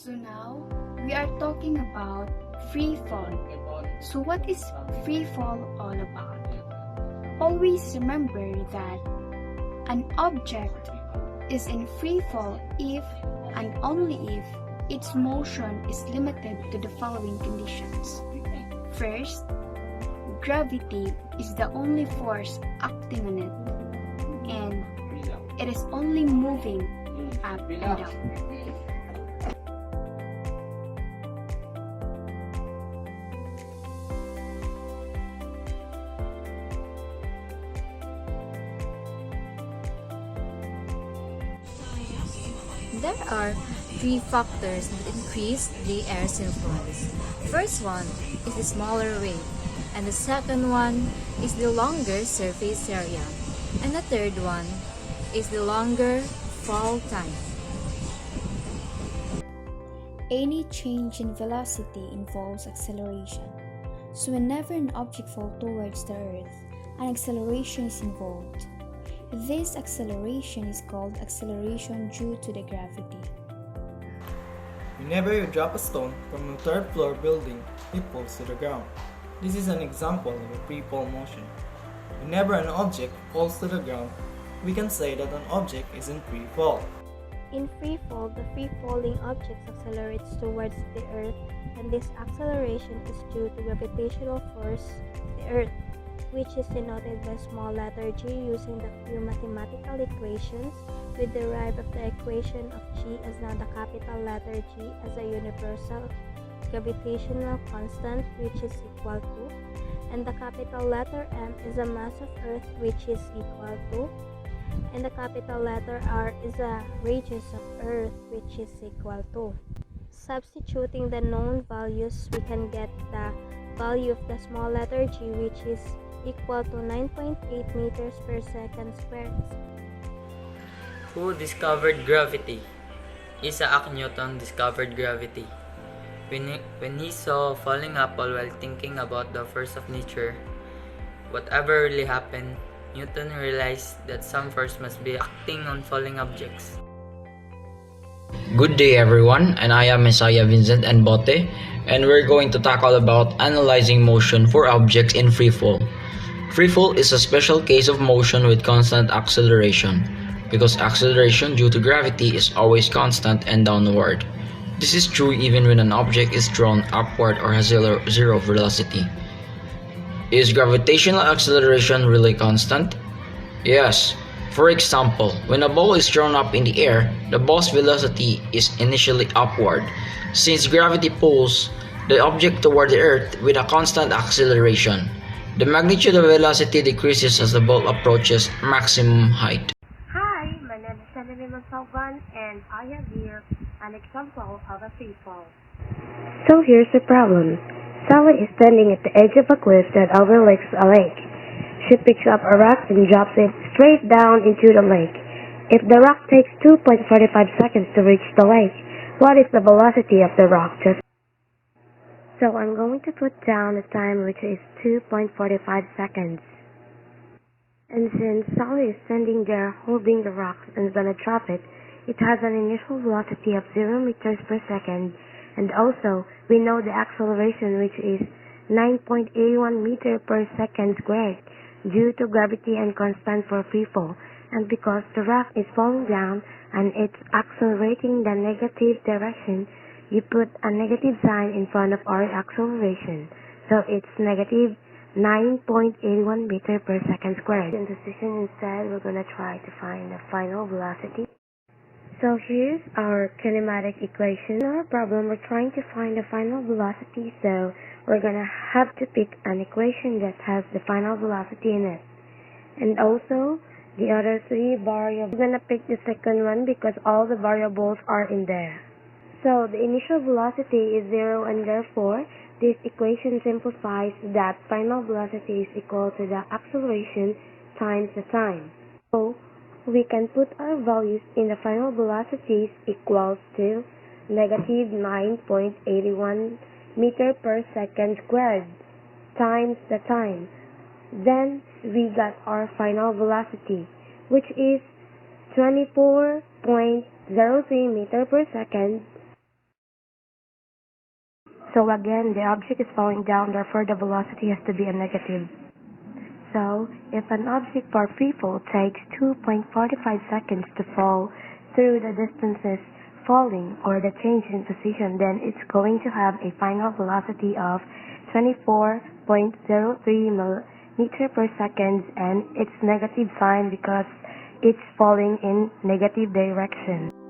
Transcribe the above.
So now we are talking about free fall. So what is free fall all about? Always remember that an object is in free fall if and only if its motion is limited to the following conditions. First, gravity is the only force acting on it, and it is only moving up and down. There are three factors that increase the air's influence. First one is the smaller wave, and the second one is the longer surface area, and the third one is the longer fall time. Any change in velocity involves acceleration. So whenever an object falls towards the Earth, an acceleration is involved. This acceleration is called acceleration due to the gravity. Whenever you drop a stone from a third floor building, it falls to the ground. This is an example of a free fall motion. Whenever an object falls to the ground, we can say that an object is in free fall. In free fall, the free-falling object accelerates towards the Earth, and this acceleration is due to gravitational force of the Earth, which is denoted by small letter g using the few mathematical equations. We derive of the equation of g as now the capital letter G as a universal gravitational constant, which is equal to, and the capital letter M is a mass of Earth, which is equal to, and the capital letter R is a radius of Earth, which is equal to. Substituting the known values, we can get the value of the small letter g, which is equal to 9.8 meters per second squared. Who discovered gravity? Isaac Newton discovered gravity. When he saw a falling apple while thinking about the force of nature, whatever really happened, Newton realized that some force must be acting on falling objects. Good day everyone, and I am Messiah Vincent and Bote, and we're going to talk all about analyzing motion for objects in free fall. Free fall is a special case of motion with constant acceleration, because acceleration due to gravity is always constant and downward. This is true even when an object is drawn upward or has zero velocity. Is gravitational acceleration really constant? Yes. For example, when a ball is thrown up in the air, the ball's velocity is initially upward, since gravity pulls the object toward the earth with a constant acceleration. The magnitude of velocity decreases as the ball approaches maximum height. Hi, my name is Emily Monsalvan, and I have here an example of a free fall. So here's the problem. Sally is standing at the edge of a cliff that overlooks a lake. She picks up a rock and drops it straight down into the lake. If the rock takes 2.45 seconds to reach the lake, what is the velocity of the rock? So I'm going to put down the time, which is 2.45 seconds. And since Sally is standing there holding the rock and is gonna drop it, it has an initial velocity of 0 meters per second, and also we know the acceleration, which is 9.81 meter per second squared, due to gravity and constant for free fall, and because the rock is falling down and it's accelerating the negative direction, you put a negative sign in front of our acceleration, so it's negative 9.81 meter per second squared. In decision instead, we're gonna try to find the final velocity. So here's our kinematic equation. In our problem, we're trying to find the final velocity, so we're gonna have to pick an equation that has the final velocity in it. And also, the other three variables, we're gonna pick the second one because all the variables are in there. So the initial velocity is 0, and therefore, this equation simplifies that final velocity is equal to the acceleration times the time. So we can put our values in the final velocities equals to negative 9.81 meter per second squared times the time. Then we got our final velocity, which is 24.03 meter per second So again, the object is falling down, therefore the velocity has to be a negative. So, if an object for free fall takes 2.45 seconds to fall through the distances falling or the change in position, then it's going to have a final velocity of 24.03 meter per second, and it's negative sign because it's falling in negative direction.